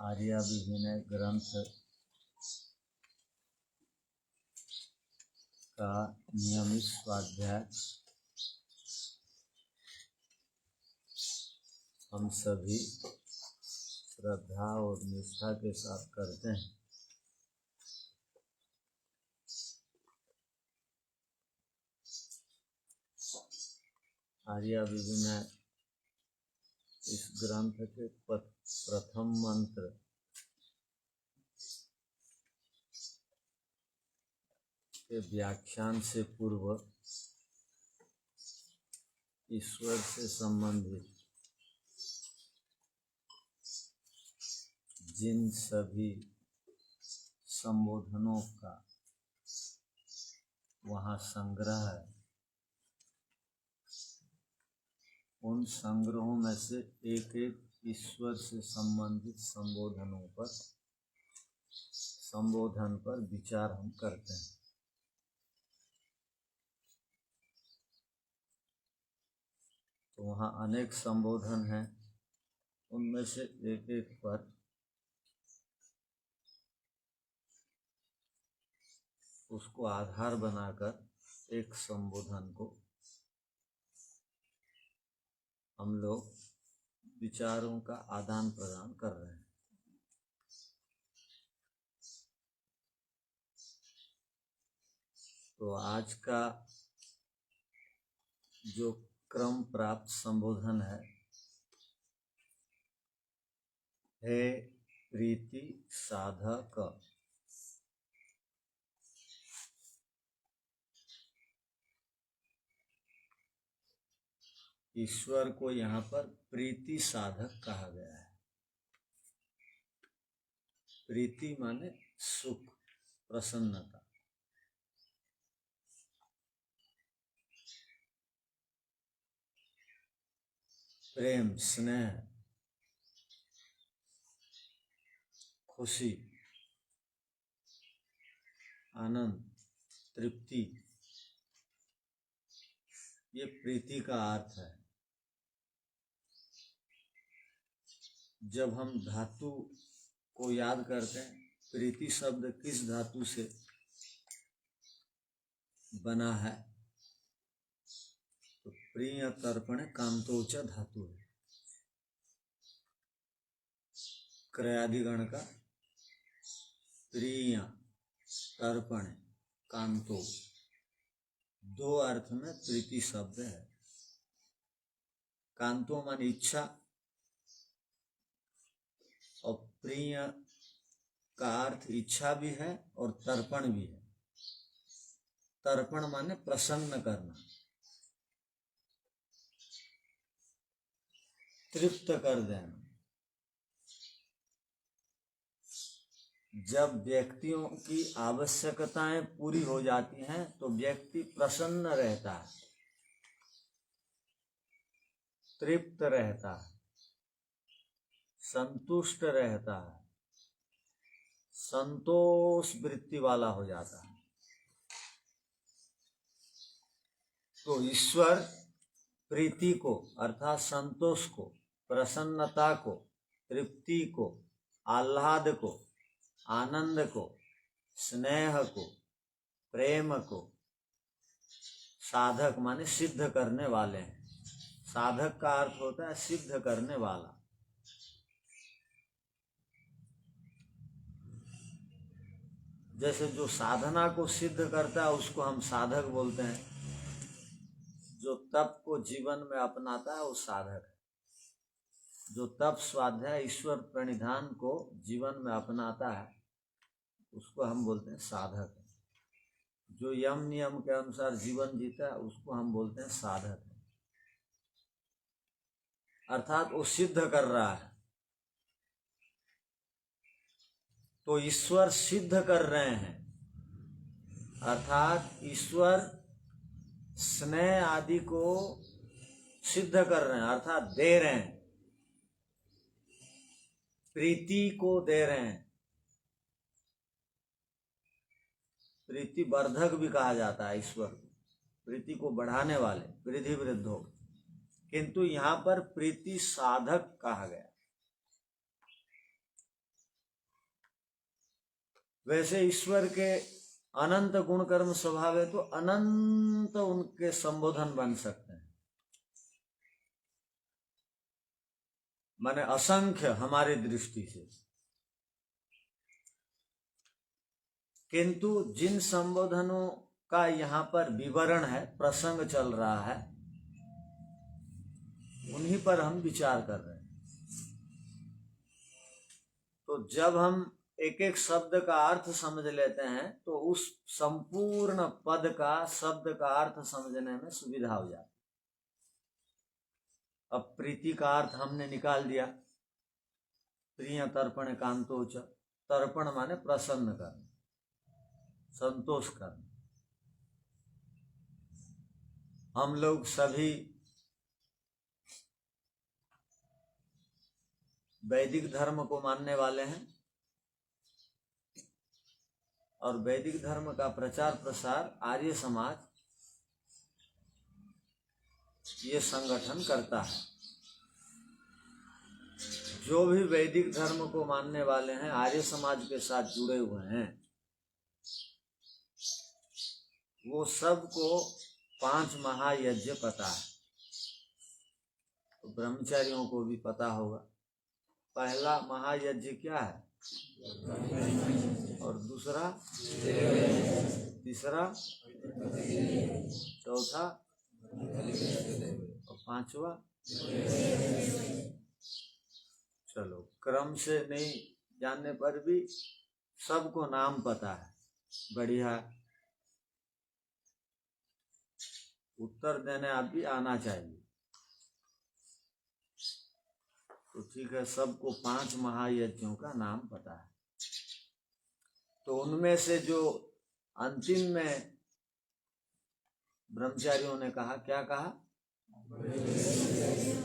आर्याभिविनय ग्रंथ का नियमित स्वाध्याय हम सभी श्रद्धा और निष्ठा के साथ करते हैं। आर्याभिविनय इस ग्रंथ के प्रथम मंत्र के व्याख्यान से पूर्व ईश्वर से संबंधित जिन सभी संबोधनों का वहाँ संग्रह है, उन संग्रहों में से एक एक ईश्वर से संबंधित संबोधन पर विचार हम करते हैं। तो वहाँ अनेक संबोधन हैं, उनमें से एक एक पर उसको आधार बनाकर एक संबोधन को हम लोग विचारों का आदान प्रदान कर रहे हैं। तो आज का जो क्रम प्राप्त संबोधन है, हे प्रीति साधक। ईश्वर को यहाँ पर प्रीति साधक कहा गया है। प्रीति माने सुख, प्रसन्नता। प्रेम, स्नेह, खुशी, आनंद, तृप्ति, ये प्रीति का अर्थ है। जब हम धातु को याद करते हैं, प्रीति शब्द किस धातु से बना है, तो प्रिय तर्पण कांतोच धातु है। क्रयादिगण का प्रिय तर्पण कांतो, दो अर्थ में प्रीति शब्द है। कांतो मान इच्छा और प्रिय का अर्थ इच्छा भी है और तर्पण भी है। तर्पण माने प्रसन्न करना, तृप्त कर देना। जब व्यक्तियों की आवश्यकताएं पूरी हो जाती हैं तो व्यक्ति प्रसन्न रहता है, तृप्त रहता है, संतुष्ट रहता है, संतोष वृत्ति वाला हो जाता है। तो ईश्वर प्रीति को अर्थात संतोष को, प्रसन्नता को, तृप्ति को, आह्लाद को, आनंद को, स्नेह को, प्रेम को साधक माने सिद्ध करने वाले हैं। साधक का अर्थ होता है सिद्ध करने वाला। जैसे जो साधना को सिद्ध करता है उसको हम साधक बोलते हैं। जो तप को जीवन में अपनाता है वो साधक है। जो तप स्वाध्याय ईश्वर प्रणिधान को जीवन में अपनाता है उसको हम बोलते हैं साधक है। जो यम नियम के अनुसार जीवन जीता है उसको हम बोलते हैं साधक है। अर्थात वो सिद्ध कर रहा है। तो ईश्वर सिद्ध कर रहे हैं, अर्थात ईश्वर स्नेह आदि को सिद्ध कर रहे हैं, अर्थात दे रहे हैं, प्रीति को दे रहे हैं। प्रीति वर्धक भी कहा जाता है ईश्वर को, प्रीति को बढ़ाने वाले, वृद्धि वृद्धो। किंतु यहाँ पर प्रीति साधक कहा गया। वैसे ईश्वर के अनंत गुण कर्म स्वभाव है तो अनंत उनके संबोधन बन सकते हैं, माने असंख्य हमारी दृष्टि से। किंतु जिन संबोधनों का यहाँ पर विवरण है, प्रसंग चल रहा है, उन्हीं पर हम विचार कर रहे हैं। तो जब हम एक एक शब्द का अर्थ समझ लेते हैं तो उस संपूर्ण पद का, शब्द का अर्थ समझने में सुविधा हो जाती। अब प्रीति का अर्थ हमने निकाल दिया, प्रिय तर्पण कांतोच। तर्पण माने प्रसन्न करना, संतोष करना। हम लोग सभी वैदिक धर्म को मानने वाले हैं और वैदिक धर्म का प्रचार प्रसार आर्य समाज ये संगठन करता है। जो भी वैदिक धर्म को मानने वाले हैं, आर्य समाज के साथ जुड़े हुए हैं, वो सबको 5 महायज्ञ पता है। तो ब्रह्मचारियों को भी पता होगा। पहला महायज्ञ क्या है और दूसरा, तीसरा, चौथा और 5वां। चलो, क्रम से नहीं जानने पर भी सबको नाम पता है, बढ़िया। उत्तर देने आप भी आना चाहिए। तो ठीक है, सबको 5 महायज्ञों का नाम पता है। तो उनमें से जो अंतिम में ब्रह्मचारियों ने कहा, क्या कहा?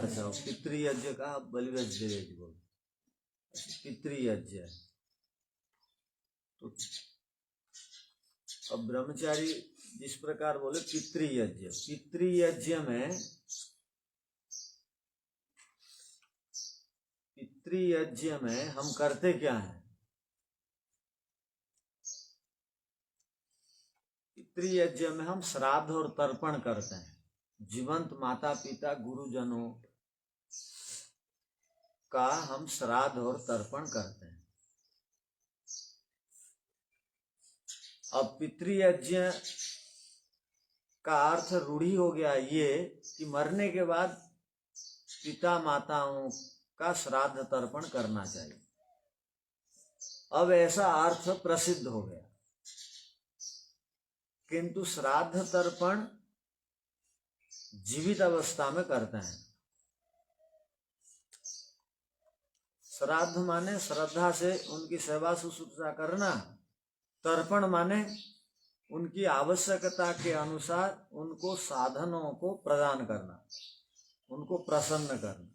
अच्छा, पितृयज्ञ कहा, बलियज्ञ बोल, पितृयज्ञ। तो अब ब्रह्मचारी जिस प्रकार बोले पितृयज्ञ, पितृयज्ञ में, पितृयज्ञ में हम करते क्या हैं? पितृयज्ञ में हम श्राद्ध और तर्पण करते हैं। जीवंत माता पिता गुरुजनों का हम श्राद्ध और तर्पण करते हैं। अब पितृयज्ञ का अर्थ रूढ़ी हो गया ये कि मरने के बाद पिता माताओं का श्राद्ध तर्पण करना चाहिए। अब ऐसा अर्थ प्रसिद्ध हो गया, किंतु श्राद्ध तर्पण जीवित अवस्था में करते हैं। श्राद्ध माने श्रद्धा से उनकी सेवा शुश्रूषा करना, तर्पण माने उनकी आवश्यकता के अनुसार उनको साधनों को प्रदान करना, उनको प्रसन्न करना।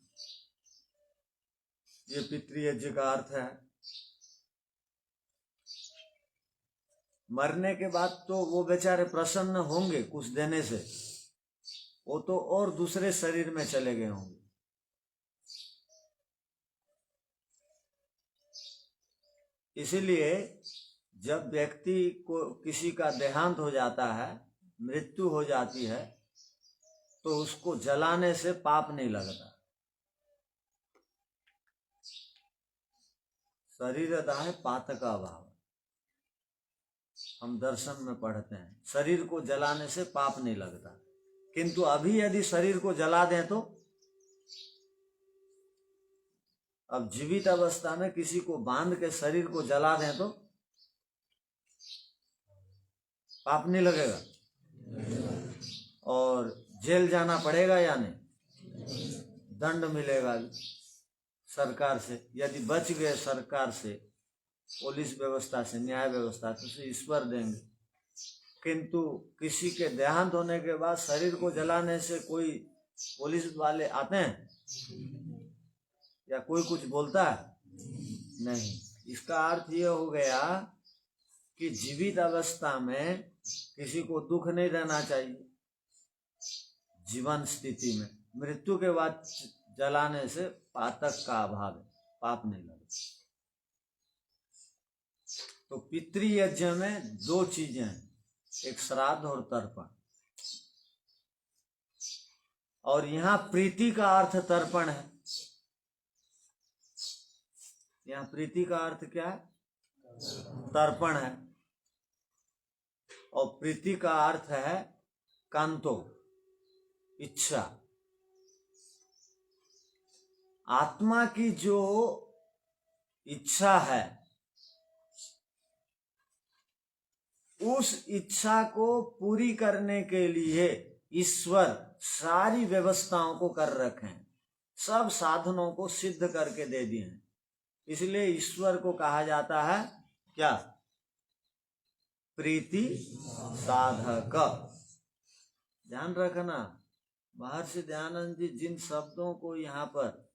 ये पितृयज्ञ का अर्थ है। मरने के बाद तो वो बेचारे प्रसन्न होंगे कुछ देने से, वो तो और दूसरे शरीर में चले गए होंगे। इसीलिए जब व्यक्ति को किसी का देहांत हो जाता है, मृत्यु हो जाती है, तो उसको जलाने से पाप नहीं लगता। शरीर दाह पातका भाव, हम दर्शन में पढ़ते हैं, शरीर को जलाने से पाप नहीं लगता। किंतु अभी यदि शरीर को जला दें तो, अब जीवित अवस्था में किसी को बांध के शरीर को जला दें तो पाप नहीं लगेगा? और जेल जाना पड़ेगा या नहीं? दंड मिलेगा सरकार से। यदि बच गए सरकार से, पुलिस व्यवस्था से, न्याय व्यवस्था से, ईश्वर देंगे। किंतु किसी के देहांत होने के बाद शरीर को जलाने से कोई पुलिस वाले आते हैं या कोई कुछ बोलता है? नहीं। इसका अर्थ ये हो गया कि जीवित अवस्था में किसी को दुख नहीं देना चाहिए, जीवन स्थिति में। मृत्यु के बाद जलाने से पातक का अभाव है, पाप नहीं लगता। तो पितृयज्ञ में दो चीजें हैं, एक श्राद्ध और तर्पण। और यहां प्रीति का अर्थ तर्पण है। यहां प्रीति का अर्थ क्या है? तर्पण है। और प्रीति का अर्थ है कांतो, इच्छा। आत्मा की जो इच्छा है, उस इच्छा को पूरी करने के लिए ईश्वर सारी व्यवस्थाओं को कर रखे हैं, सब साधनों को सिद्ध करके दे दिए हैं। इसलिए ईश्वर को कहा जाता है क्या? प्रीति साधक। ध्यान रखना, महर्षि दयानंद जी जिन शब्दों को यहाँ पर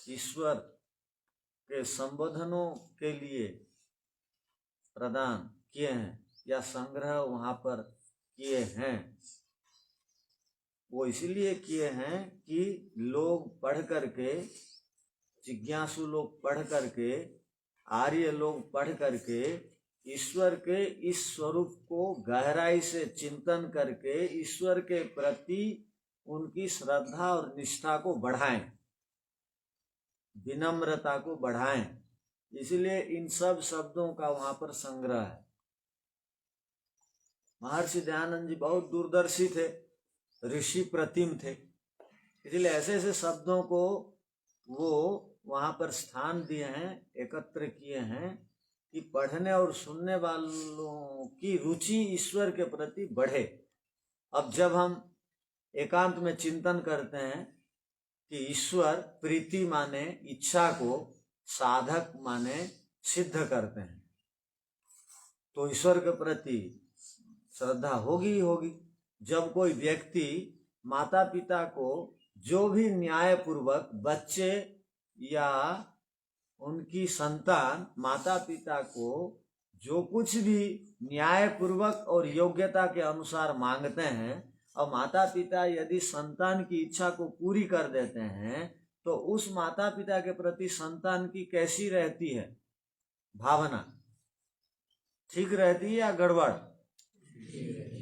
ईश्वर के संबोधनों के लिए प्रदान किए हैं या संग्रह वहां पर किए हैं, वो इसलिए किए हैं कि लोग पढ़ करके, जिज्ञासु लोग पढ़ करके, आर्य लोग पढ़ करके ईश्वर के इस स्वरूप को गहराई से चिंतन करके ईश्वर के प्रति उनकी श्रद्धा और निष्ठा को बढ़ाएं, विनम्रता को बढ़ाएं। इसलिए इन सब शब्दों का वहां पर संग्रह है। महर्षि दयानंद जी बहुत दूरदर्शी थे, ऋषि प्रतिम थे, इसलिए ऐसे ऐसे शब्दों को वो वहां पर स्थान दिए हैं, एकत्र किए हैं कि पढ़ने और सुनने वालों की रुचि ईश्वर के प्रति बढ़े। अब जब हम एकांत में चिंतन करते हैं कि ईश्वर प्रीति माने इच्छा को, साधक माने सिद्ध करते हैं, तो ईश्वर के प्रति श्रद्धा होगी ही होगी। जब कोई व्यक्ति माता पिता को जो भी न्यायपूर्वक, बच्चे या उनकी संतान माता पिता को जो कुछ भी न्यायपूर्वक और योग्यता के अनुसार मांगते हैं, और माता पिता यदि संतान की इच्छा को पूरी कर देते हैं, तो उस माता पिता के प्रति संतान की कैसी रहती है भावना? ठीक रहती है या गड़बड़?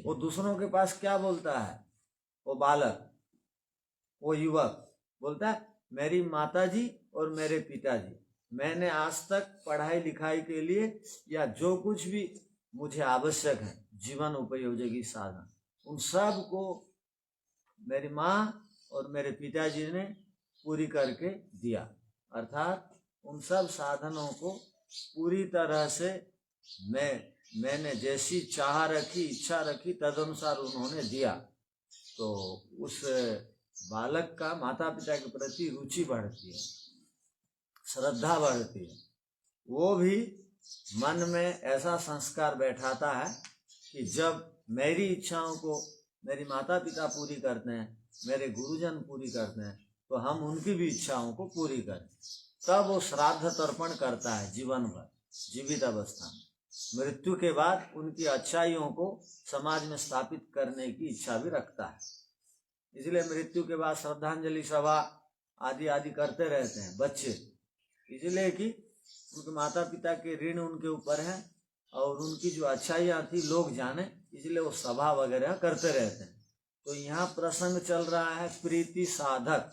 वो दूसरों के पास क्या बोलता है? वो बालक, वो युवक बोलता है, मेरी माताजी और मेरे पिताजी, मैंने आज तक पढ़ाई लिखाई के लिए या जो कुछ भी मुझे आवश्यक है जीवन उपयोगी साधन, उन सब को मेरी माँ और मेरे पिताजी ने पूरी करके दिया। अर्थात उन सब साधनों को पूरी तरह से मैंने जैसी चाह रखी, इच्छा रखी, तदनुसार उन्होंने दिया। तो उस बालक का माता पिता के प्रति रुचि बढ़ती है, श्रद्धा बढ़ती है। वो भी मन में ऐसा संस्कार बैठाता है कि जब मेरी इच्छाओं को मेरी माता पिता पूरी करते हैं, मेरे गुरुजन पूरी करते हैं, तो हम उनकी भी इच्छाओं को पूरी करें। तब वो श्राद्ध तर्पण करता है जीवन भर, जीवित अवस्था में। मृत्यु के बाद उनकी अच्छाइयों को समाज में स्थापित करने की इच्छा भी रखता है। इसलिए मृत्यु के बाद श्रद्धांजलि सभा आदि आदि करते रहते हैं बच्चे, इसलिए कि उनके माता पिता के ऋण उनके ऊपर है और उनकी जो अच्छाइयाँ थी लोग जाने, इसलिए वो सभा वगैरह करते रहते हैं। तो यहाँ प्रसंग चल रहा है प्रीति साधक,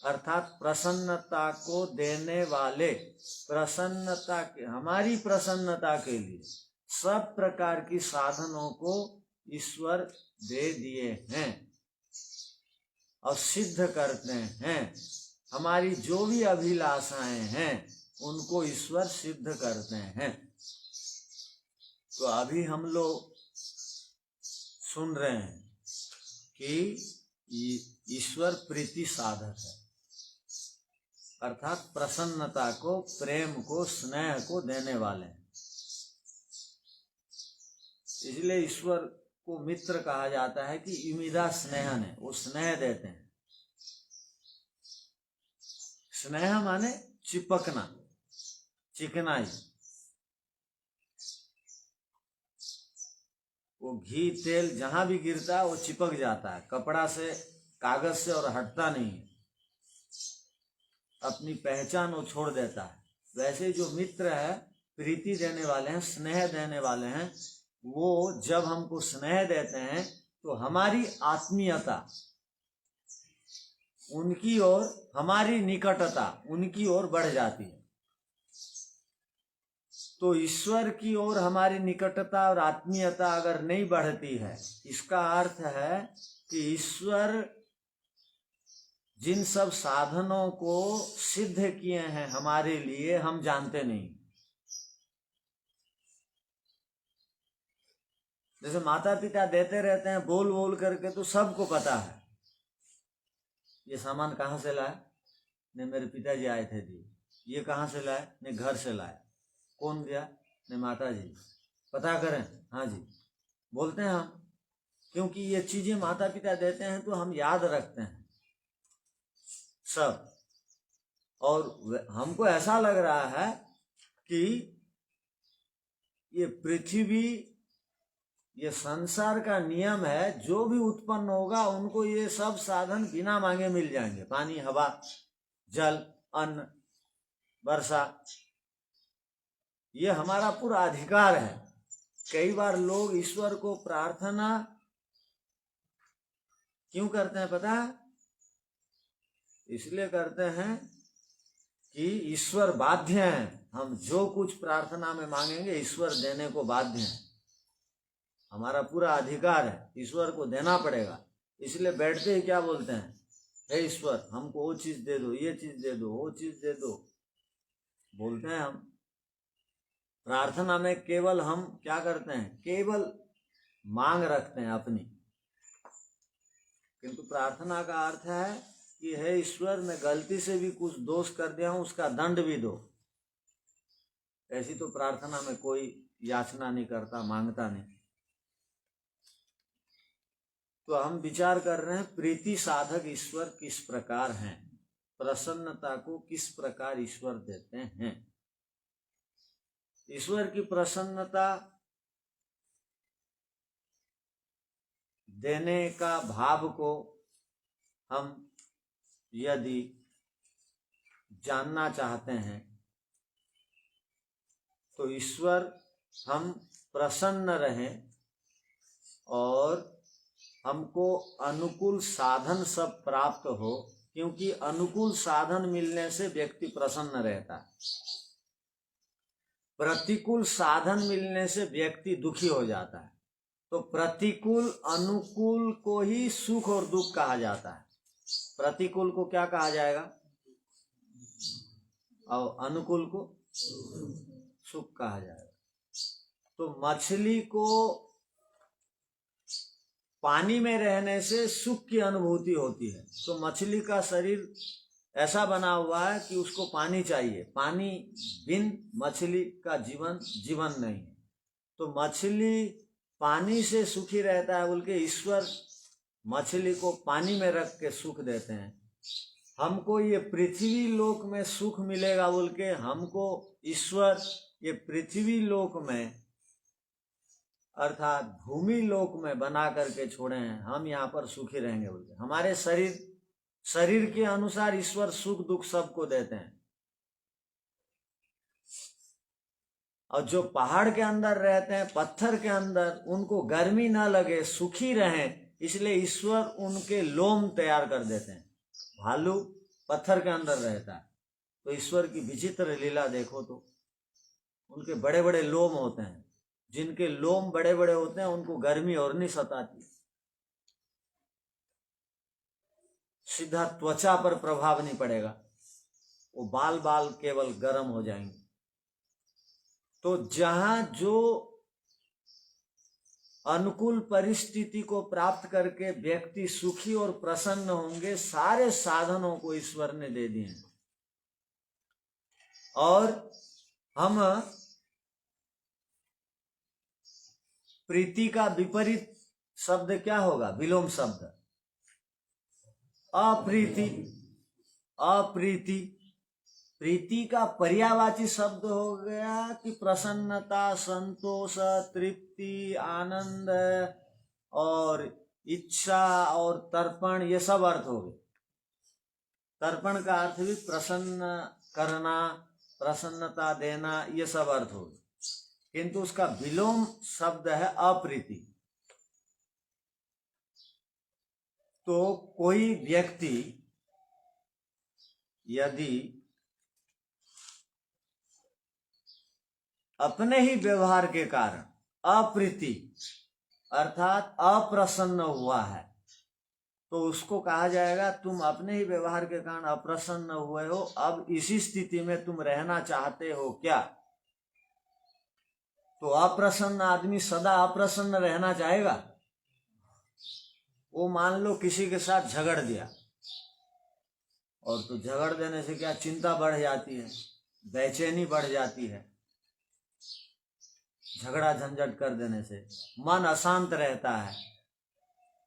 अर्थात प्रसन्नता को देने वाले, प्रसन्नता के, हमारी प्रसन्नता के लिए सब प्रकार की साधनों को ईश्वर दे दिए हैं और सिद्ध करते हैं। हमारी जो भी अभिलाषाएं हैं उनको ईश्वर सिद्ध करते हैं। तो अभी हम लोग सुन रहे हैं कि ईश्वर प्रीति साधक है, अर्थात प्रसन्नता को, प्रेम को, स्नेह को देने वाले हैं। इसलिए ईश्वर को मित्र कहा जाता है कि इमिदा स्नेहन है, वो स्नेह देते हैं। स्नेह माने चिपकना, चिकनाई। वो घी तेल जहां भी गिरता है वो चिपक जाता है, कपड़ा से, कागज से, और हटता नहीं है। अपनी पहचान वो छोड़ देता है, वैसे जो मित्र है, प्रीति देने वाले हैं, स्नेह देने वाले हैं, वो जब हमको स्नेह देते हैं तो हमारी आत्मीयता उनकी ओर, हमारी निकटता उनकी ओर बढ़ जाती है। तो ईश्वर की ओर हमारी निकटता और आत्मीयता अगर नहीं बढ़ती है, इसका अर्थ है कि ईश्वर जिन सब साधनों को सिद्ध किए हैं हमारे लिए, हम जानते नहीं। जैसे माता पिता देते रहते हैं बोल बोल करके, तो सबको पता है ये सामान कहाँ से लाए, नहीं मेरे पिताजी आए थे दिए। ये कहाँ से लाए, नहीं घर से लाए। कौन दिया, नहीं माता जी। पता करें, हाँ जी बोलते हैं हम, क्योंकि ये चीजें माता पिता देते हैं तो हम याद रखते हैं सब। और हमको ऐसा लग रहा है कि ये पृथ्वी, ये संसार का नियम है, जो भी उत्पन्न होगा उनको ये सब साधन बिना मांगे मिल जाएंगे। पानी, हवा, जल, अन्न, वर्षा, ये हमारा पूरा अधिकार है। कई बार लोग ईश्वर को प्रार्थना क्यों करते हैं पता है? इसलिए करते हैं कि ईश्वर बाध्य हैं। हम जो कुछ प्रार्थना में मांगेंगे ईश्वर देने को बाध्य हैं। हमारा पूरा अधिकार है, ईश्वर को देना पड़ेगा। इसलिए बैठते ही क्या बोलते हैं, हे ईश्वर हमको वो चीज दे दो, ये चीज दे दो, वो चीज दे दो, बोलते हैं हम। प्रार्थना में केवल हम क्या करते हैं, केवल मांग रखते हैं अपनी। किंतु प्रार्थना का अर्थ है कि हे ईश्वर मैं गलती से भी कुछ दोष कर दिया हूं, उसका दंड भी दो। ऐसी तो प्रार्थना में कोई याचना नहीं करता, मांगता नहीं। तो हम विचार कर रहे हैं प्रीति साधक ईश्वर किस प्रकार हैं, प्रसन्नता को किस प्रकार ईश्वर देते हैं। ईश्वर की प्रसन्नता देने का भाव को हम यदि जानना चाहते हैं तो ईश्वर हम प्रसन्न रहें और हमको अनुकूल साधन सब प्राप्त हो, क्योंकि अनुकूल साधन मिलने से व्यक्ति प्रसन्न रहता है। प्रतिकूल साधन मिलने से व्यक्ति दुखी हो जाता है। तो प्रतिकूल अनुकूल को ही सुख और दुख कहा जाता है। प्रतिकूल को क्या कहा जाएगा और अनुकूल को सुख कहा जाएगा। तो मछली को पानी में रहने से सुख की अनुभूति होती है। तो मछली का शरीर ऐसा बना हुआ है कि उसको पानी चाहिए, पानी बिन मछली का जीवन नहीं है। तो मछली पानी से सुखी रहता है बोल के ईश्वर मछली को पानी में रख के सुख देते हैं। हमको ये पृथ्वी लोक में सुख मिलेगा बोल के हमको ईश्वर ये पृथ्वी लोक में अर्थात भूमि लोक में बना करके छोड़े हैं। हम यहाँ पर सुखी रहेंगे बोल के हमारे शरीर के अनुसार ईश्वर सुख दुख सबको देते हैं। और जो पहाड़ के अंदर रहते हैं, पत्थर के अंदर, उनको गर्मी ना लगे, सुखी रहें, इसलिए ईश्वर उनके लोम तैयार कर देते हैं। भालू पत्थर के अंदर रहता है तो ईश्वर की विचित्र लीला देखो तो उनके बड़े बड़े लोम होते हैं। जिनके लोम बड़े बड़े होते हैं उनको गर्मी और नहीं सताती, सीधा त्वचा पर प्रभाव नहीं पड़ेगा, वो बाल बाल केवल गर्म हो जाएंगे। तो जहां जो अनुकूल परिस्थिति को प्राप्त करके व्यक्ति सुखी और प्रसन्न होंगे, सारे साधनों को ईश्वर ने दे दिए हैं। और हम प्रीति का विपरीत शब्द क्या होगा, विलोम शब्द अप्रीति। अप्रीति प्रीति का पर्यायवाची शब्द हो गया कि प्रसन्नता, संतोष, तृप्ति, आनंद और इच्छा और तर्पण, ये सब अर्थ हो गए। तर्पण का अर्थ भी प्रसन्न करना, प्रसन्नता देना, ये सब अर्थ हो, किंतु उसका विलोम शब्द है अप्रीति। तो कोई व्यक्ति यदि अपने ही व्यवहार के कारण अप्रीति अर्थात अप्रसन्न हुआ है, तो उसको कहा जाएगा तुम अपने ही व्यवहार के कारण अप्रसन्न हुए हो, अब इसी स्थिति में तुम रहना चाहते हो क्या? तो अप्रसन्न आदमी सदा अप्रसन्न रहना चाहेगा? वो मान लो किसी के साथ झगड़ दिया, और तो झगड़ देने से क्या चिंता बढ़ जाती है, बेचैनी बढ़ जाती है, झगड़ा झंझट कर देने से मन अशांत रहता है।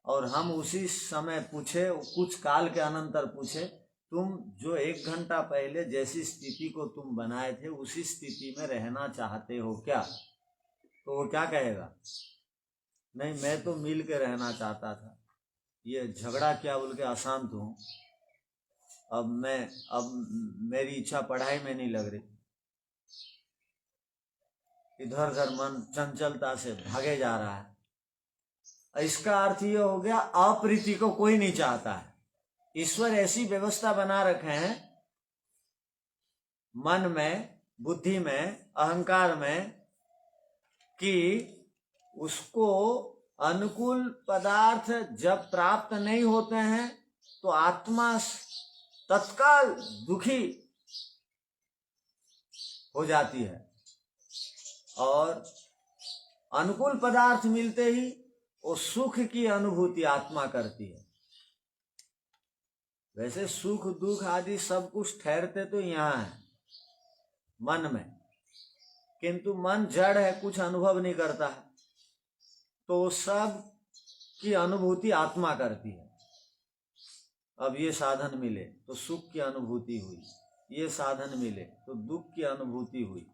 और हम उसी समय पूछे, कुछ काल के अनंतर पूछे, तुम जो 1 घंटा पहले जैसी स्थिति को तुम बनाए थे उसी स्थिति में रहना चाहते हो क्या? तो वो क्या कहेगा? नहीं, मैं तो मिल के रहना चाहता था, ये झगड़ा क्या बोल के अशांत हूँ, अब मेरी इच्छा पढ़ाई में नहीं लग रही, इधर उधर मन चंचलता से भागे जा रहा है। इसका अर्थ ये हो गया अप्रीति को कोई नहीं चाहता है। ईश्वर ऐसी व्यवस्था बना रखे हैं मन में, बुद्धि में, अहंकार में, कि उसको अनुकूल पदार्थ जब प्राप्त नहीं होते हैं तो आत्मा तत्काल दुखी हो जाती है, और अनुकूल पदार्थ मिलते ही वो सुख की अनुभूति आत्मा करती है। वैसे सुख दुख आदि सब कुछ ठहरते तो यहाँ है मन में, किंतु मन जड़ है, कुछ अनुभव नहीं करता है, तो सब की अनुभूति आत्मा करती है। अब ये साधन मिले तो सुख की अनुभूति हुई, ये साधन मिले तो दुख की अनुभूति हुई,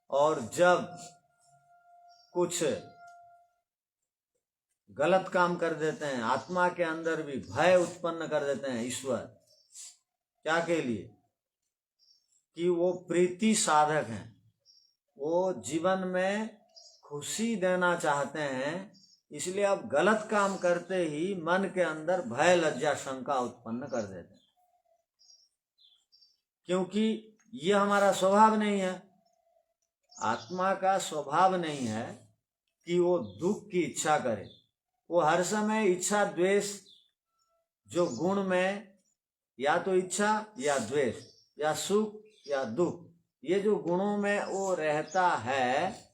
और जब कुछ गलत काम कर देते हैं आत्मा के अंदर भी भय उत्पन्न कर देते हैं ईश्वर, क्या के लिए? कि वो प्रीति साधक हैं, वो जीवन में खुशी देना चाहते हैं, इसलिए अब गलत काम करते ही मन के अंदर भय लज्जा शंका उत्पन्न कर देते हैं, क्योंकि ये हमारा स्वभाव नहीं है। आत्मा का स्वभाव नहीं है कि वो दुख की इच्छा करे, वो हर समय इच्छा द्वेष, जो गुण में या तो इच्छा या द्वेष या सुख या दुख, ये जो गुणों में वो रहता है,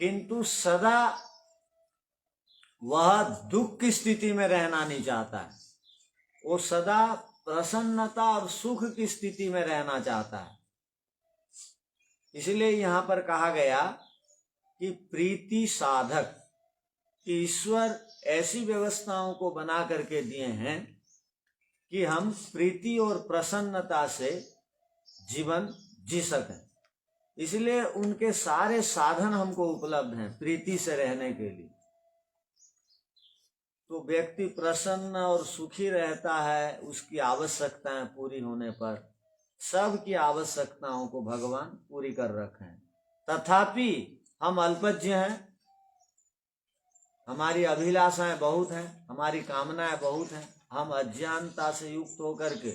किंतु सदा वह दुख की स्थिति में रहना नहीं चाहता है, वो सदा प्रसन्नता और सुख की स्थिति में रहना चाहता है। इसलिए यहाँ पर कहा गया कि प्रीति साधक, कि ईश्वर ऐसी व्यवस्थाओं को बना करके दिए हैं कि हम प्रीति और प्रसन्नता से जीवन जी सकें। इसलिए उनके सारे साधन हमको उपलब्ध हैं प्रीति से रहने के लिए। तो व्यक्ति प्रसन्न और सुखी रहता है, उसकी आवश्यकताएं पूरी होने पर सबकी आवश्यकताओं को भगवान पूरी कर रखे हैं। तथापि हम अल्पज्ञ हैं, हमारी अभिलाषाएं बहुत हैं, हमारी कामनाएं बहुत हैं, हम अज्ञानता से युक्त होकर के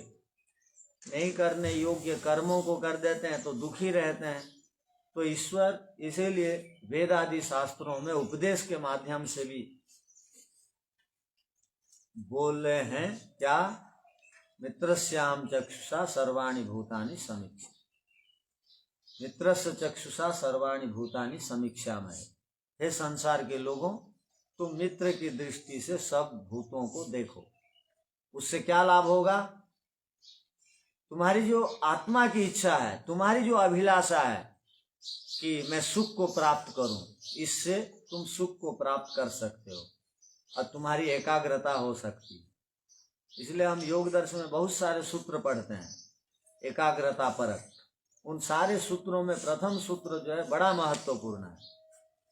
नहीं करने योग्य कर्मों को कर देते हैं तो दुखी रहते हैं। तो ईश्वर इसीलिए वेद आदि शास्त्रों में उपदेश के माध्यम से भी बोल रहे हैं, क्या? मित्रस्याम चक्षुषा सर्वाणि भूतानि समीक्षा, मित्रस्य चक्षुषा सर्वाणि भूतानि समीक्षा में। हे संसार के लोगों, तुम मित्र की दृष्टि से सब भूतों को देखो। उससे क्या लाभ होगा? तुम्हारी जो आत्मा की इच्छा है, तुम्हारी जो अभिलाषा है कि मैं सुख को प्राप्त करूं, इससे तुम सुख को प्राप्त कर सकते हो और तुम्हारी एकाग्रता हो सकती है। इसलिए हम योग दर्शन में बहुत सारे सूत्र पढ़ते हैं एकाग्रता परक। उन सारे सूत्रों में प्रथम सूत्र जो है बड़ा महत्वपूर्ण है।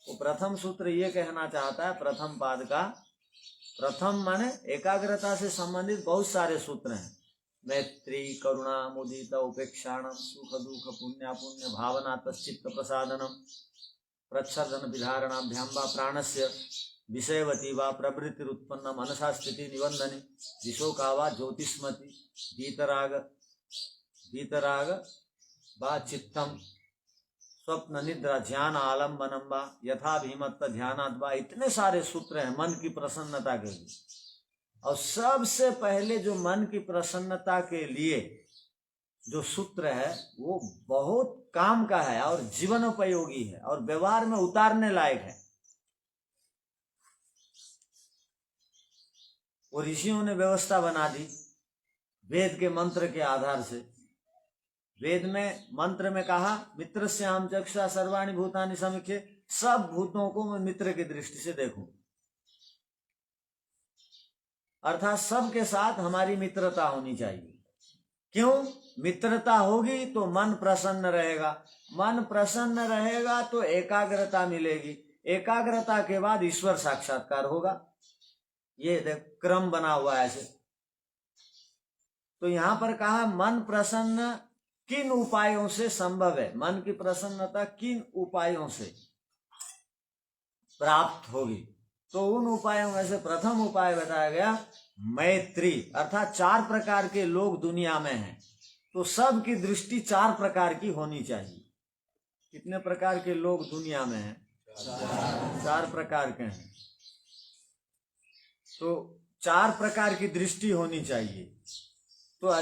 वो प्रथम सूत्र ये कहना चाहता है, प्रथम पाद का प्रथम माने एकाग्रता से संबंधित बहुत सारे सूत्र हैं, मैत्री करुणा मुदिता उपेक्षाणम सुख दुख पुण्य पुण्य भावना तच्चित्त प्रसादनम प्रच्छदन विधारणाभ्याम वा प्राणस्य विषयवती वा प्रवृत्तिरुत्पन्न मनसा स्थिति निबंधनी विशोका वा ज्योतिष्मति वीतराग वा चित्तम स्वप्न निद्रा ध्यान आलम्बनम वा यथाभिमत्त ध्यानात् वा। इतने सारे सूत्र हैं मन की प्रसन्नता के लिए। और सबसे पहले जो मन की प्रसन्नता के लिए जो सूत्र है वो बहुत काम का है और जीवनोपयोगी है और व्यवहार में उतारने लायक है। वो ऋषियों ने व्यवस्था बना दी वेद के मंत्र के आधार से। वेद में मंत्र में कहा मित्रस्याम चक्षुषा सर्वाणि भूतानि समीक्षे, सब भूतों को मैं मित्र की दृष्टि से देखूं, अर्थात सबके साथ हमारी मित्रता होनी चाहिए। क्यों? मित्रता होगी तो मन प्रसन्न रहेगा, मन प्रसन्न रहेगा तो एकाग्रता मिलेगी, एकाग्रता के बाद ईश्वर साक्षात्कार होगा। ये क्रम बना हुआ है ऐसे। तो यहां पर कहा मन प्रसन्न किन उपायों से संभव है, मन की प्रसन्नता किन उपायों से प्राप्त होगी। तो उन उपायों में से प्रथम उपाय बताया गया मैत्री, अर्थात 4 प्रकार के लोग दुनिया में हैं तो सब की दृष्टि 4 प्रकार की होनी चाहिए। कितने प्रकार के लोग दुनिया में हैं? 4 प्रकार के हैं। तो 4 प्रकार की दृष्टि होनी चाहिए। तो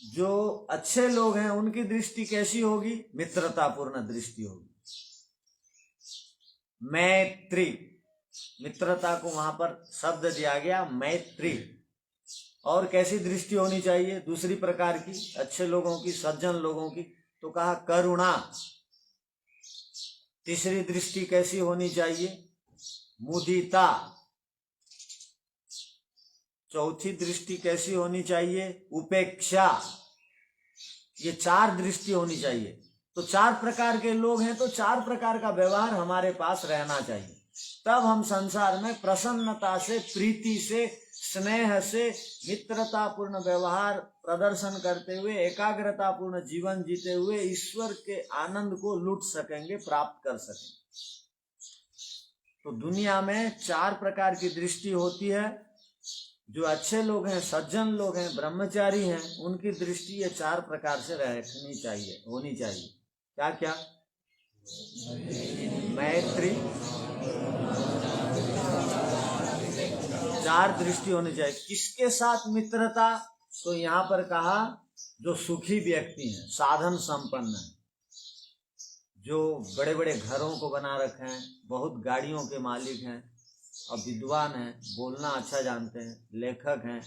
जो अच्छे लोग हैं उनकी दृष्टि कैसी होगी? मित्रतापूर्ण दृष्टि होगी। मैत्री, मित्रता को वहां पर शब्द दिया गया मैत्री। और कैसी दृष्टि होनी चाहिए दूसरी प्रकार की अच्छे लोगों की, सज्जन लोगों की? तो कहा करुणा। तीसरी दृष्टि कैसी होनी चाहिए? मुदिता। चौथी दृष्टि कैसी होनी चाहिए? उपेक्षा। ये 4 दृष्टि होनी चाहिए। तो 4 प्रकार के लोग हैं तो 4 प्रकार का व्यवहार हमारे पास रहना चाहिए। तब हम संसार में प्रसन्नता से, प्रीति से, स्नेह से, मित्रतापूर्ण व्यवहार प्रदर्शन करते हुए, एकाग्रतापूर्ण जीवन जीते हुए ईश्वर के आनंद को लूट सकेंगे, प्राप्त कर सकेंगे। तो दुनिया में 4 प्रकार की दृष्टि होती है। जो अच्छे लोग हैं, सज्जन लोग हैं, ब्रह्मचारी हैं, उनकी दृष्टि ये 4 प्रकार से रखनी चाहिए, होनी चाहिए। क्या क्या? मैत्री, 4 दृष्टि होनी चाहिए। किसके साथ मित्रता? तो यहाँ पर कहा जो सुखी व्यक्ति हैं, साधन संपन्न हैं, जो बड़े बड़े घरों को बना रखे हैं, बहुत गाड़ियों के मालिक हैं और विद्वान हैं, बोलना अच्छा जानते हैं, लेखक हैं,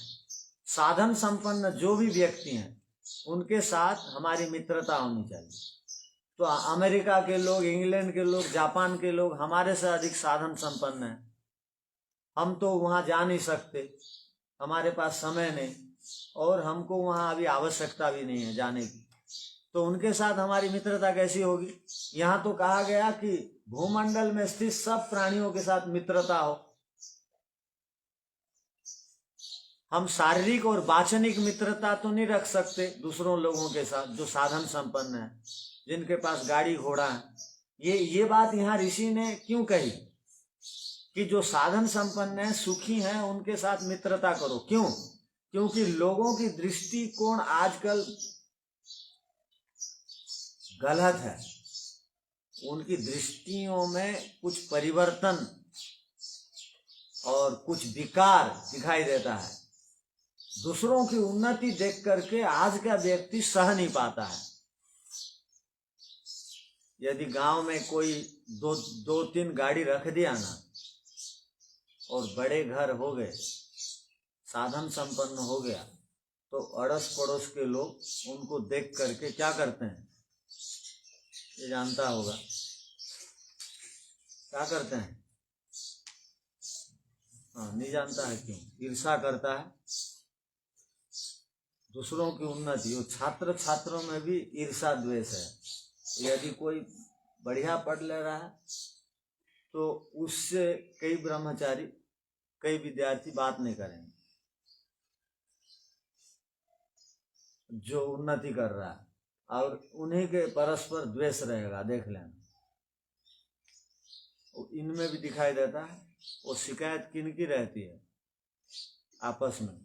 साधन संपन्न जो भी व्यक्ति हैं उनके साथ हमारी मित्रता होनी चाहिए। तो अमेरिका के लोग, इंग्लैंड के लोग, जापान के लोग हमारे से अधिक साधन संपन्न हैं। हम तो वहां जा नहीं सकते, हमारे पास समय नहीं और हमको वहां अभी आवश्यकता भी नहीं है जाने की। तो उनके साथ हमारी मित्रता कैसी होगी? यहाँ तो कहा गया कि भूमंडल में स्थित सब प्राणियों के साथ मित्रता हो। हम शारीरिक और वाचनिक मित्रता तो नहीं रख सकते दूसरों लोगों के साथ जो साधन संपन्न है, जिनके पास गाड़ी घोड़ा है। ये बात यहाँ ऋषि ने क्यों कही कि जो साधन संपन्न है, सुखी हैं, उनके साथ मित्रता करो। क्यों? क्योंकि लोगों की दृष्टिकोण आजकल गलत है। उनकी दृष्टियों में कुछ परिवर्तन और कुछ विकार दिखाई देता है। दूसरों की उन्नति देख करके आज का व्यक्ति सह नहीं पाता है। यदि गांव में कोई दो 3 गाड़ी रख दिया ना और बड़े घर हो गए, साधन संपन्न हो गया, तो अड़ोस पड़ोस के लोग उनको देख करके क्या करते हैं? ये जानता होगा क्या करते हैं? हाँ, नहीं जानता है क्यों? ईर्ष्या करता है दूसरों की उन्नति। वो छात्रों में भी ईर्ष्या द्वेष है। यदि कोई बढ़िया पढ़ ले रहा है तो उससे कई ब्रह्मचारी, कई विद्यार्थी बात नहीं करेंगे। जो उन्नति कर रहा है, और उन्हीं के परस्पर द्वेष रहेगा, देख लेना। इनमें भी दिखाई देता है। वो शिकायत किनकी रहती है आपस में।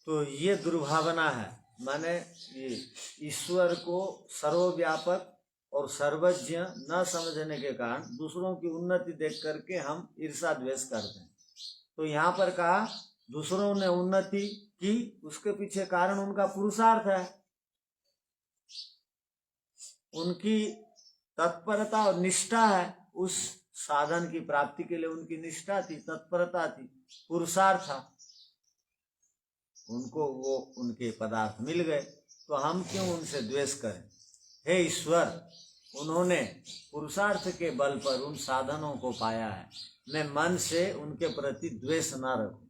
तो ये दुर्भावना है, माने ये ईश्वर को सर्वव्यापक और सर्वज्ञ न समझने के कारण दूसरों की उन्नति देख करके हम ईर्षा द्वेष करते हैं। तो यहाँ पर कहा दूसरों ने उन्नति की, उसके पीछे कारण उनका पुरुषार्थ है, उनकी तत्परता और निष्ठा है। उस साधन की प्राप्ति के लिए उनकी निष्ठा थी, तत्परता थी, पुरुषार्थ था, उनको वो उनके पदार्थ मिल गए। तो हम क्यों उनसे द्वेष करें? हे ईश्वर, उन्होंने पुरुषार्थ के बल पर उन साधनों को पाया है, मैं मन से उनके प्रति द्वेष ना रखूं।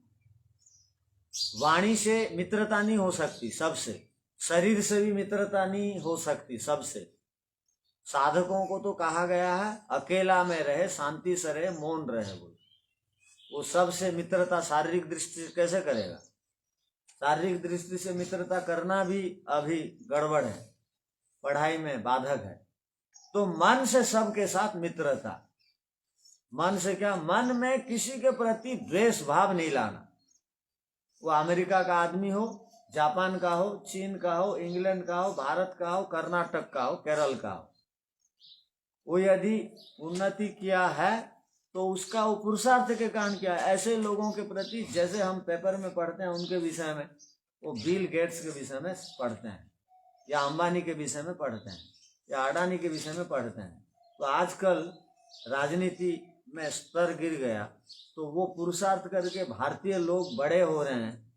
वाणी से मित्रता नहीं हो सकती सबसे, शरीर से भी मित्रता नहीं हो सकती सबसे। साधकों को तो कहा गया है अकेला में रहे, शांति से रहे, मौन रहे। वो सबसे मित्रता शारीरिक दृष्टि से कैसे करेगा? शारीरिक दृष्टि से मित्रता करना भी अभी गड़बड़ है, पढ़ाई में बाधक है। तो मन से सबके साथ मित्रता। मन से क्या? मन में किसी के प्रति द्वेष भाव नहीं लाना। वो अमेरिका का आदमी हो, जापान का हो, चीन का हो, इंग्लैंड का हो, भारत का हो, कर्नाटक का हो, केरल का हो, वो यदि उन्नति किया है तो उसका वो पुरुषार्थ के कारण किया है। ऐसे लोगों के प्रति, जैसे हम पेपर में पढ़ते हैं उनके विषय में, वो बिल गेट्स के विषय में पढ़ते हैं, या अंबानी के विषय में पढ़ते हैं, या अडानी के विषय में पढ़ते हैं। तो आजकल राजनीति में स्तर गिर गया, तो वो पुरुषार्थ करके भारतीय लोग बड़े हो रहे हैं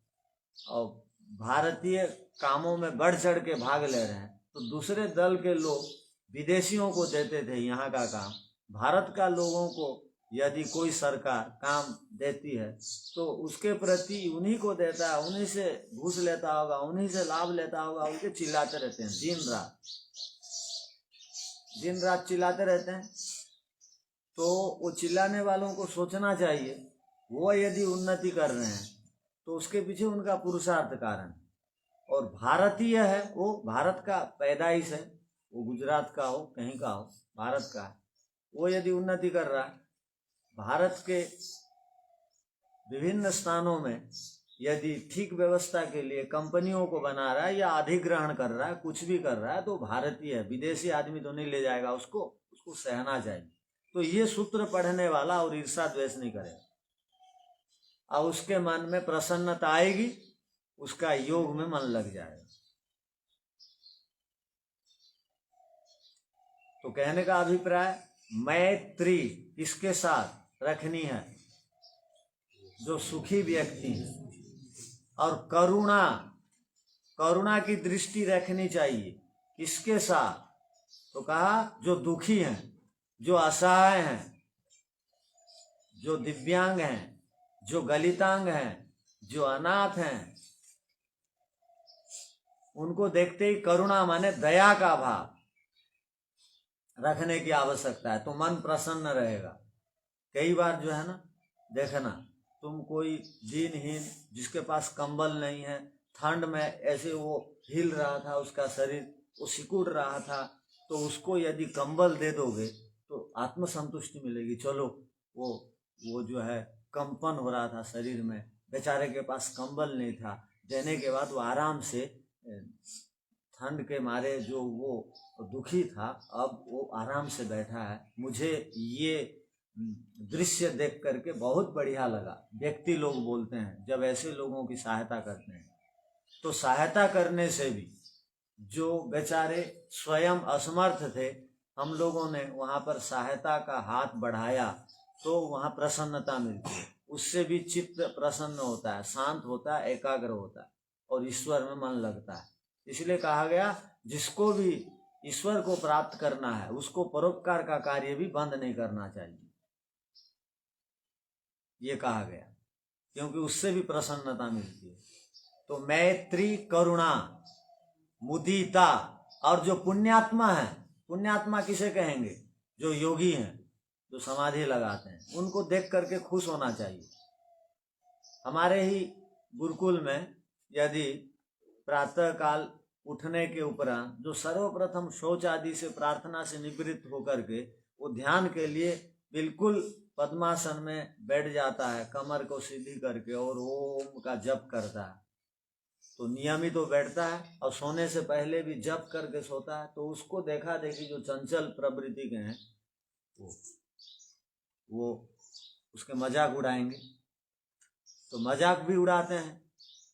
और भारतीय कामों में बढ़ चढ़ के भाग ले रहे हैं। तो दूसरे दल के लोग विदेशियों को देते थे यहाँ का काम, भारत का लोगों को यदि कोई सरकार काम देती है तो उसके प्रति उन्हीं को देता है, उन्हीं से घूस लेता होगा, उन्हीं से लाभ लेता होगा, उनके चिल्लाते रहते हैं दिन रात चिल्लाते रहते हैं। तो वो चिल्लाने वालों को सोचना चाहिए, वो यदि उन्नति कर रहे हैं तो उसके पीछे उनका पुरुषार्थ कारण। और भारतीय है, वो भारत का पैदाइश है, वो गुजरात का हो, कहीं का हो, भारत का है, वो यदि उन्नति कर रहा है, भारत के विभिन्न स्थानों में यदि ठीक व्यवस्था के लिए कंपनियों को बना रहा है या अधिग्रहण कर रहा है, कुछ भी कर रहा है, तो भारतीय है, विदेशी आदमी तो नहीं ले जाएगा उसको सहना चाहिए। तो ये सूत्र पढ़ने वाला और ईर्षा द्वेष नहीं करेगा, और उसके मन में प्रसन्नता आएगी, उसका योग में मन लग जाएगा। तो कहने का अभिप्राय, मैत्री किसके साथ रखनी है? जो सुखी व्यक्ति है। और करुणा की दृष्टि रखनी चाहिए किसके साथ? तो कहा जो दुखी हैं, जो असहाय हैं, जो दिव्यांग हैं, जो गलितांग हैं, जो अनाथ हैं, उनको देखते ही करुणा माने दया का भाव रखने की आवश्यकता है, तो मन प्रसन्न रहेगा। कई बार जो है ना, देखना तुम कोई दीनहीन जिसके पास कंबल नहीं है, ठंड में ऐसे वो हिल रहा था, उसका शरीर वो सिकुड़ रहा था, तो उसको यदि कंबल दे दोगे तो आत्मसंतुष्टि मिलेगी। चलो वो जो है कंपन हो रहा था शरीर में, बेचारे के पास कंबल नहीं था, देने के बाद वो आराम से, ठंड के मारे जो वो दुखी था, अब वो आराम से बैठा है। मुझे ये दृश्य देख करके बहुत बढ़िया लगा। व्यक्ति लोग बोलते हैं जब ऐसे लोगों की सहायता करते हैं, तो सहायता करने से भी जो बेचारे स्वयं असमर्थ थे, हम लोगों ने वहाँ पर सहायता का हाथ बढ़ाया तो वहाँ प्रसन्नता मिलती है, उससे भी चित्त प्रसन्न होता है, शांत होता है, एकाग्र होता है और ईश्वर में मन लगता है। इसलिए कहा गया जिसको भी ईश्वर को प्राप्त करना है उसको परोपकार का कार्य भी बंद नहीं करना चाहिए, ये कहा गया, क्योंकि उससे भी प्रसन्नता मिलती है। तो मैत्री, करुणा, मुदिता, और जो पुण्यात्मा है, पुण्यात्मा किसे कहेंगे? जो योगी हैं, जो समाधि लगाते हैं, उनको देख करके खुश होना चाहिए। हमारे ही गुरुकुल में यदि प्रातः काल उठने के उपरांत जो सर्वप्रथम शौच आदि से प्रार्थना से निवृत्त होकर के वो ध्यान के लिए बिल्कुल पद्मासन में बैठ जाता है, कमर को सीधी करके, और ओम का जप करता है, तो नियमित तो बैठता है और सोने से पहले भी जप करके सोता है, तो उसको देखा देखी जो चंचल प्रवृत्ति के हैं वो उसके मजाक उड़ाएंगे, तो मजाक भी उड़ाते हैं।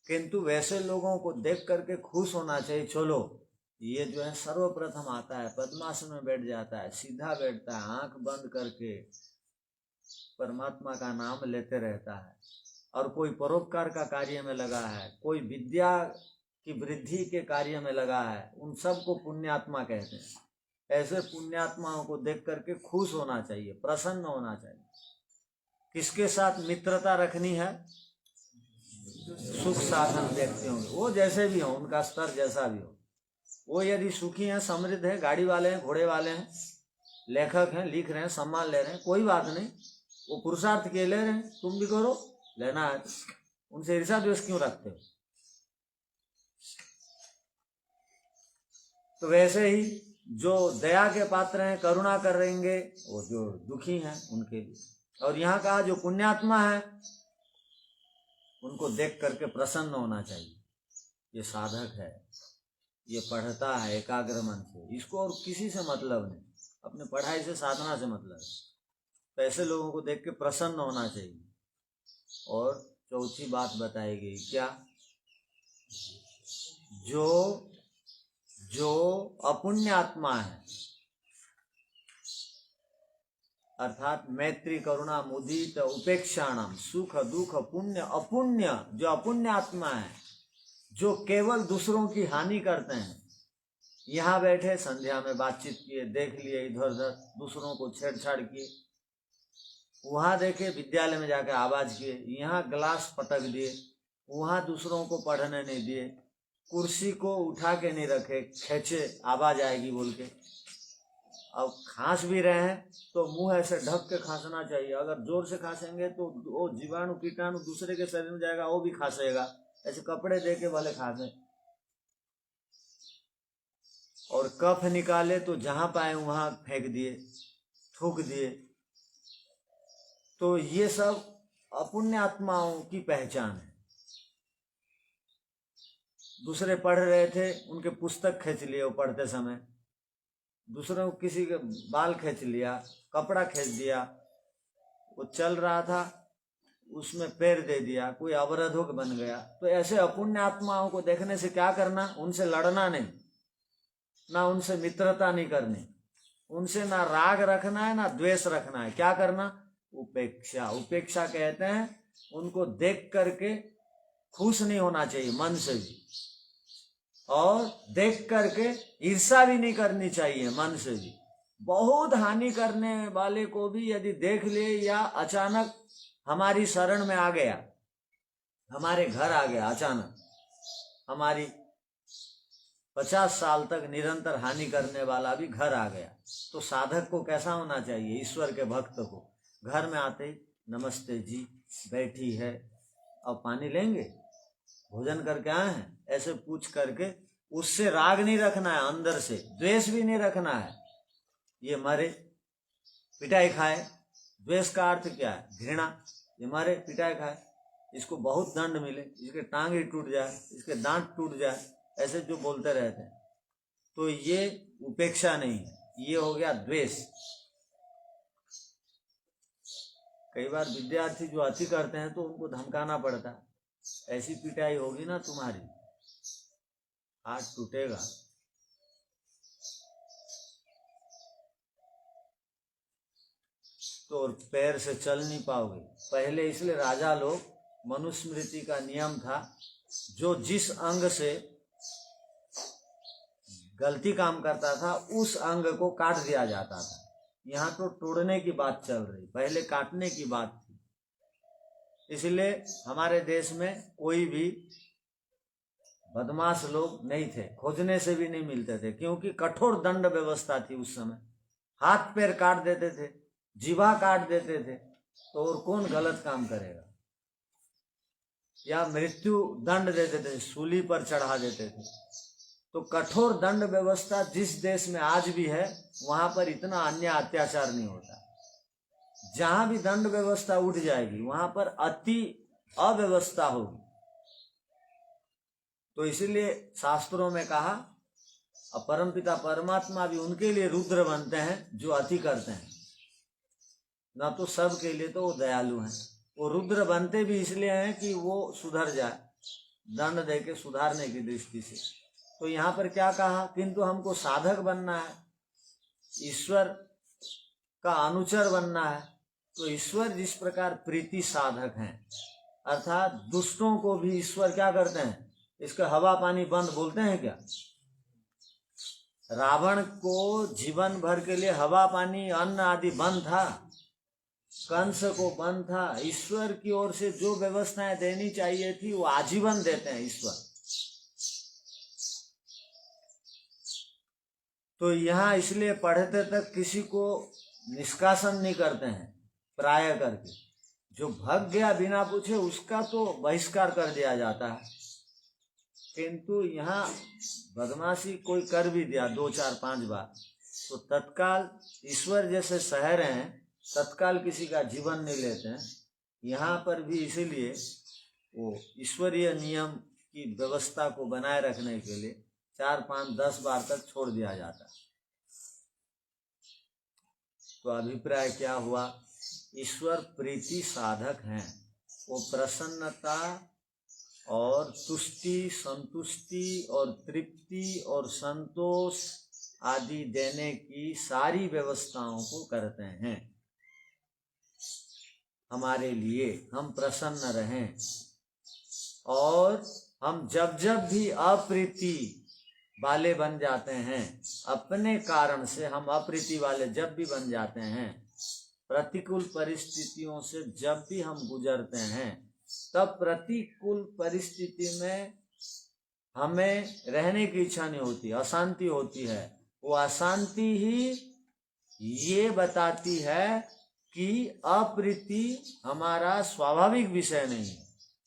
किंतु वैसे लोगों को देख करके खुश होना चाहिए, चलो ये जो है सर्वप्रथम आता है, पद्मासन में बैठ जाता है, सीधा बैठता है, आंख बंद करके परमात्मा का नाम लेते रहता है, और कोई परोपकार का कार्य में लगा है, कोई विद्या की वृद्धि के कार्य में लगा है, उन सबको पुण्यात्मा कहते हैं। ऐसे पुण्यात्माओं को देख करके खुश होना चाहिए, प्रसन्न होना चाहिए। किसके साथ मित्रता रखनी है? सुख साधन व्यक्ति होंगे, वो जैसे भी हो, उनका स्तर जैसा भी हो, वो यदि सुखी हैं, समृद्ध है, गाड़ी वाले हैं, घोड़े वाले हैं, लेखक हैं, लिख रहे हैं, सम्मान ले रहे हैं, कोई बात नहीं, वो पुरुषार्थ के ले रहे हैं, तुम भी करो, लेना है, उनसे ईर्ष्या द्वेष क्यों रखते हो? तो वैसे ही जो दया के पात्र हैं, करुणा कर रहेंगे, वो जो दुखी हैं उनके लिए। और यहाँ कहा जो पुण्यात्मा है उनको देख करके प्रसन्न होना चाहिए, ये साधक है, ये पढ़ता है एकाग्र मन से, इसको और किसी से मतलब नहीं, अपने पढ़ाई से साधना से मतलब है, तो ऐसे लोगों को देख के प्रसन्न होना चाहिए। और चौथी बात बताई गई क्या? जो अपुण्य आत्मा है, अर्थात मैत्री करुणा मुदित उपेक्षाणाम सुख दुख पुण्य अपुण्य, जो अपुण्य आत्मा है, जो केवल दूसरों की हानि करते हैं, यहाँ बैठे संध्या में बातचीत किए, देख लिए इधर उधर, दूसरों को छेड़छाड़ किए, वहाँ देखे विद्यालय में जाके आवाज किए, यहाँ गिलास पटक दिए, वहाँ दूसरों को पढ़ने नहीं दिए, कुर्सी को उठा के नहीं रखे, खींचे आवाज आएगी बोल के। अब खांस भी रहे हैं तो मुंह ऐसे ढक के खांसना चाहिए, अगर जोर से खांसेंगे तो वो जीवाणु कीटाणु दूसरे के शरीर में जाएगा, वो भी खांसेगा, ऐसे कपड़े दे के भले खांसे। और कफ निकाले तो जहां पाए वहां फेंक दिए, थूक दिए, तो ये सब अपुण्य आत्माओं की पहचान है। दूसरे पढ़ रहे थे, उनके पुस्तक खींच लिए वो पढ़ते समय, दूसरों किसी के बाल खींच लिया, कपड़ा खींच दिया, वो चल रहा था उसमें पैर दे दिया, कोई अवरोधक बन गया। तो ऐसे अपुण्य आत्माओं को देखने से क्या करना? उनसे लड़ना नहीं, ना उनसे मित्रता नहीं करनी, उनसे ना राग रखना है ना द्वेष रखना है। क्या करना? उपेक्षा। उपेक्षा कहते हैं उनको देख करके खुश नहीं होना चाहिए मन से भी, और देख करके ईर्ष्या भी नहीं करनी चाहिए मन से भी। बहुत हानि करने वाले को भी यदि देख ले या अचानक हमारी शरण में आ गया, हमारे घर आ गया अचानक, हमारी 50 साल तक निरंतर हानि करने वाला भी घर आ गया, तो साधक को कैसा होना चाहिए? ईश्वर के भक्त को घर में आते ही नमस्ते जी, बैठी है, अब पानी लेंगे, भोजन करके आए हैं, ऐसे पूछ करके उससे राग नहीं रखना है, अंदर से द्वेष भी नहीं रखना है। ये मरे पिटाई खाए, द्वेष का अर्थ क्या है? घृणा। ये मरे पिटाई खाए, इसको बहुत दंड मिले, इसके टांग ही टूट जाए, इसके दांत टूट जाए, ऐसे जो बोलते रहते हैं, तो ये उपेक्षा नहीं है, ये हो गया द्वेष। कई बार विद्यार्थी जो अति करते हैं तो उनको धमकाना पड़ता है, ऐसी पिटाई होगी ना तुम्हारी, हाथ टूटेगा। तो और पैर से चल नहीं पाओगे। पहले इसलिए राजा लोग, मनुस्मृति का नियम था, जो जिस अंग से गलती काम करता था उस अंग को काट दिया जाता था। यहाँ तो तोड़ने की बात चल रही, पहले काटने की बात थी। इसलिए हमारे देश में कोई भी बदमाश लोग नहीं थे, खोजने से भी नहीं मिलते थे, क्योंकि कठोर दंड व्यवस्था थी उस समय। हाथ पैर काट देते थे, जीवा काट देते थे, तो और कौन गलत काम करेगा? या मृत्यु दंड देते थे, सूली पर चढ़ा देते थे। तो कठोर दंड व्यवस्था जिस देश में आज भी है वहां पर इतना अन्याय अत्याचार नहीं होता। जहां भी दंड व्यवस्था उठ जाएगी वहां पर अति अव्यवस्था होगी। तो इसीलिए शास्त्रों में कहा, और परमपिता परमात्मा भी उनके लिए रुद्र बनते हैं जो अति करते हैं, ना तो सब के लिए तो वो दयालु हैं। वो रुद्र बनते भी इसलिए हैं कि वो सुधर जाए, दंड दे के सुधारने की दृष्टि से। तो यहाँ पर क्या कहा, किंतु हमको साधक बनना है, ईश्वर का अनुचर बनना है। तो ईश्वर जिस प्रकार प्रीति साधक हैं, अर्थात दुष्टों को भी ईश्वर क्या करते हैं, इसका हवा पानी बंद बोलते हैं क्या? रावण को जीवन भर के लिए हवा पानी अन्न आदि बंद था, कंस को बंद था। ईश्वर की ओर से जो व्यवस्थाएं देनी चाहिए थी वो आजीवन देते हैं ईश्वर। तो यहाँ इसलिए पढ़ते तक किसी को निष्कासन नहीं करते हैं प्राय करके। जो भग गया बिना पूछे उसका तो बहिष्कार कर दिया जाता है, किंतु यहाँ बदमाशी कोई कर भी दिया 2 4 5 बार तो तत्काल ईश्वर जैसे शहर हैं, तत्काल किसी का जीवन नहीं लेते हैं। यहाँ पर भी इसीलिए वो ईश्वरीय नियम की व्यवस्था को बनाए रखने के लिए 4 5 10 बार तक छोड़ दिया जाता। तो अभिप्राय क्या हुआ, ईश्वर प्रीति साधक हैं। वो प्रसन्नता और तुष्टि, संतुष्टि और तृप्ति और संतोष आदि देने की सारी व्यवस्थाओं को करते हैं हमारे लिए, हम प्रसन्न रहें। और हम जब जब भी अप्रीति वाले बन जाते हैं, अपने कारण से हम अप्रीति वाले जब भी बन जाते हैं, प्रतिकूल परिस्थितियों से जब भी हम गुजरते हैं, तब प्रतिकूल परिस्थिति में हमें रहने की इच्छा नहीं होती, अशांति होती है। वो अशांति ही ये बताती है कि अप्रीति हमारा स्वाभाविक विषय नहीं है,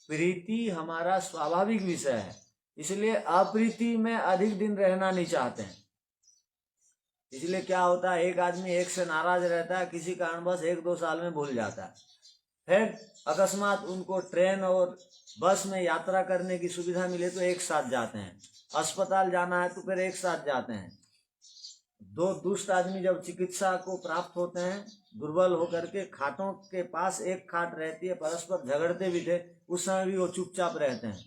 प्रीति हमारा स्वाभाविक विषय है। इसलिए अप्रीति में अधिक दिन रहना नहीं चाहते हैं। इसलिए क्या होता है, एक आदमी एक से नाराज रहता है, किसी कारणवश 1-2 साल में भूल जाता है, फिर अकस्मात उनको ट्रेन और बस में यात्रा करने की सुविधा मिले तो एक साथ जाते हैं, अस्पताल जाना है तो फिर एक साथ जाते हैं। 2 दुष्ट आदमी जब चिकित्सा को प्राप्त होते हैं, दुर्बल होकर के खाटों के पास एक खाट रहती है, परस्पर झगड़ते भी थे, उस समय भी वो चुपचाप रहते हैं।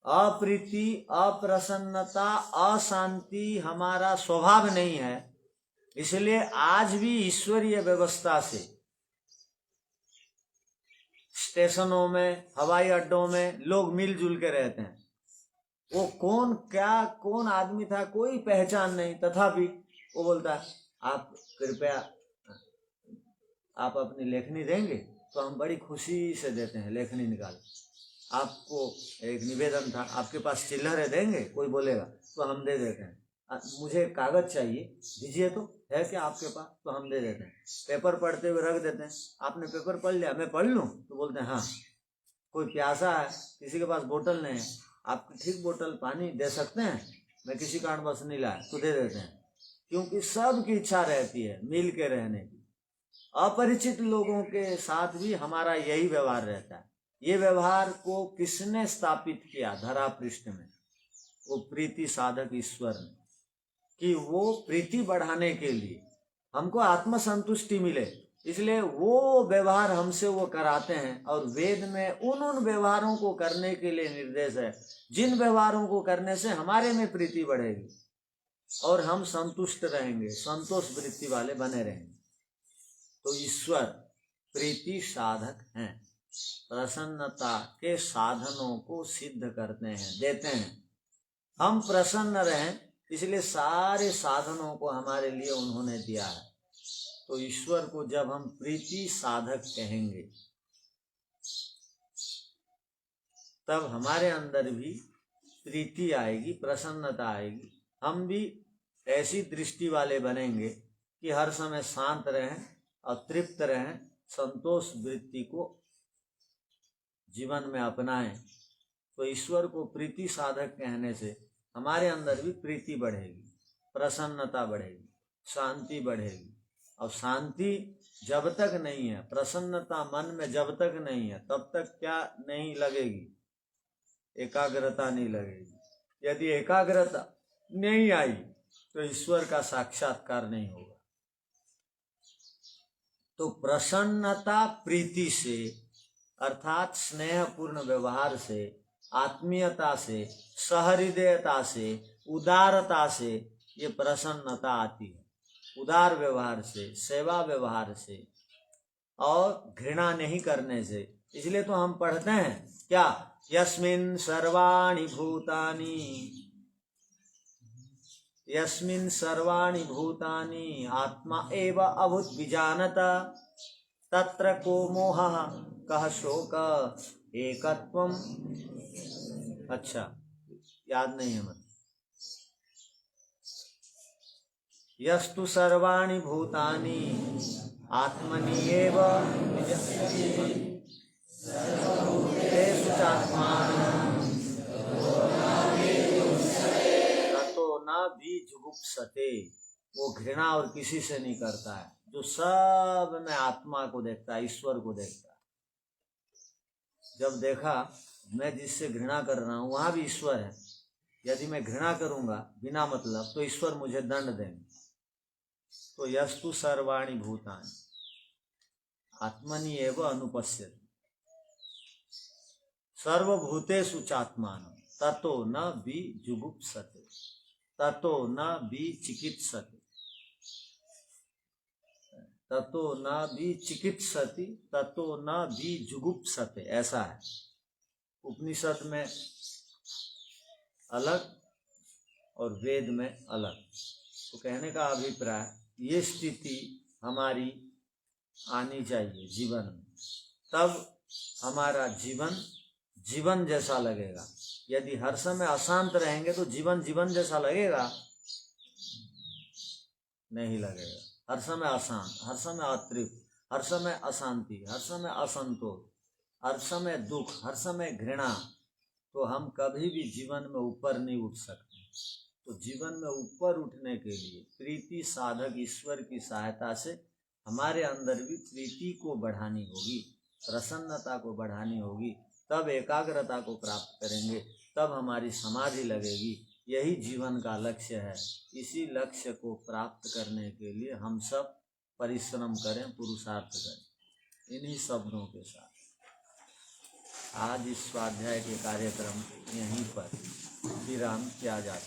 अप्रीति, अप्रसन्नता, अशांति हमारा स्वभाव नहीं है। इसलिए आज भी ईश्वरीय व्यवस्था से स्टेशनों में, हवाई अड्डों में लोग मिलजुल के रहते हैं। वो कौन आदमी था कोई पहचान नहीं, तथापि वो बोलता है आप कृपया आप अपनी लेखनी देंगे, तो हम बड़ी खुशी से देते हैं लेखनी निकाल। आपको एक निवेदन था, आपके पास चिल्लर देंगे, कोई बोलेगा तो हम दे देते हैं। मुझे कागज चाहिए, दीजिए, तो है क्या आपके पास, तो हम दे देते हैं। पेपर पढ़ते हुए रख देते हैं, आपने पेपर पढ़ लिया, मैं पढ़ लूँ, तो बोलते हैं हाँ। कोई प्यासा है, किसी के पास बोतल नहीं है, आप ठीक बोतल पानी दे सकते हैं, मैं किसी कारणवश नहीं लाया, तो दे देते हैं। क्योंकि सबकी इच्छा रहती है मिल के रहने की। अपरिचित लोगों के साथ भी हमारा यही व्यवहार रहता है। ये व्यवहार को किसने स्थापित किया धरा पृष्ठ में? वो प्रीति साधक ईश्वर ने, कि वो प्रीति बढ़ाने के लिए हमको आत्मसंतुष्टि मिले, इसलिए वो व्यवहार हमसे वो कराते हैं। और वेद में उन व्यवहारों को करने के लिए निर्देश है जिन व्यवहारों को करने से हमारे में प्रीति बढ़ेगी और हम संतुष्ट रहेंगे, संतोष वृत्ति वाले बने रहेंगे। तो ईश्वर प्रीति साधक हैं, प्रसन्नता के साधनों को सिद्ध करते हैं, देते हैं। हम प्रसन्न रहें, इसलिए सारे साधनों को हमारे लिए उन्होंने दिया है। तो ईश्वर को जब हम प्रीति साधक कहेंगे, तब हमारे अंदर भी प्रीति आएगी, प्रसन्नता आएगी। हम भी ऐसी दृष्टि वाले बनेंगे कि हर समय शांत रहें और तृप्त रहें, संतोष वृत्ति को जीवन में अपनाएं तो ईश्वर को प्रीति साधक कहने से हमारे अंदर भी प्रीति बढ़ेगी, प्रसन्नता बढ़ेगी, शांति बढ़ेगी। और शांति जब तक नहीं है, प्रसन्नता मन में जब तक नहीं है, तब तक क्या नहीं लगेगी? एकाग्रता नहीं लगेगी। यदि एकाग्रता नहीं आई तो ईश्वर का साक्षात्कार नहीं होगा। तो प्रसन्नता प्रीति से अर्थात स्नेहपूर्ण व्यवहार से, आत्मीयता से, सहृदयता से, उदारता से ये प्रसन्नता आती है। उदार व्यवहार से, सेवा व्यवहार से और घृणा नहीं करने से। इसलिए तो हम पढ़ते हैं क्या? यस्मिन् सर्वाणि भूतानि आत्मा एव अभूत विजानत तत्र को मोहः कः शोक एकत्वम्। अच्छा, याद नहीं है मतलब। यस्तु सर्वाणि भूतानि आत्मनि एव तेषु चात्मानं ततो न विजुगुप्सते। वो घृणा और किसी से नहीं करता है, जो सब में आत्मा को देखता है, ईश्वर को देखता है। जब देखा मैं जिससे घृणा कर रहा हूँ वहां भी ईश्वर है, यदि मैं घृणा करूंगा बिना मतलब तो ईश्वर मुझे दंड देंगे। तो यस्तु सर्वाणि भूतानि आत्मनि एव अनुपश्यति सर्वभूतेषु चात्मानं ततो न विजुगुप्सते ततो न विचिकित्सते ततो न विचिकित्सति ततो न विजुगुप्सते। ऐसा है उपनिषद में अलग और वेद में अलग। तो कहने का अभिप्राय, ये स्थिति हमारी आनी चाहिए जीवन में, तब हमारा जीवन जैसा लगेगा। यदि हर समय अशांत रहेंगे तो जीवन जैसा लगेगा? नहीं लगेगा। हर समय अशांत, हर समय अतृप्त, हर समय अशांति, हर समय असंतोष, हर समय दुख, हर समय घृणा, तो हम कभी भी जीवन में ऊपर नहीं उठ सकते। तो जीवन में ऊपर उठने के लिए प्रीति साधक ईश्वर की सहायता से हमारे अंदर भी प्रीति को बढ़ानी होगी, प्रसन्नता को बढ़ानी होगी, तब एकाग्रता को प्राप्त करेंगे, तब हमारी समाधि लगेगी। यही जीवन का लक्ष्य है। इसी लक्ष्य को प्राप्त करने के लिए हम सब परिश्रम करें, पुरुषार्थ करें। इन्हीं शब्दों के साथ आज इस स्वाध्याय के कार्यक्रम यहीं पर विराम किया जाता है।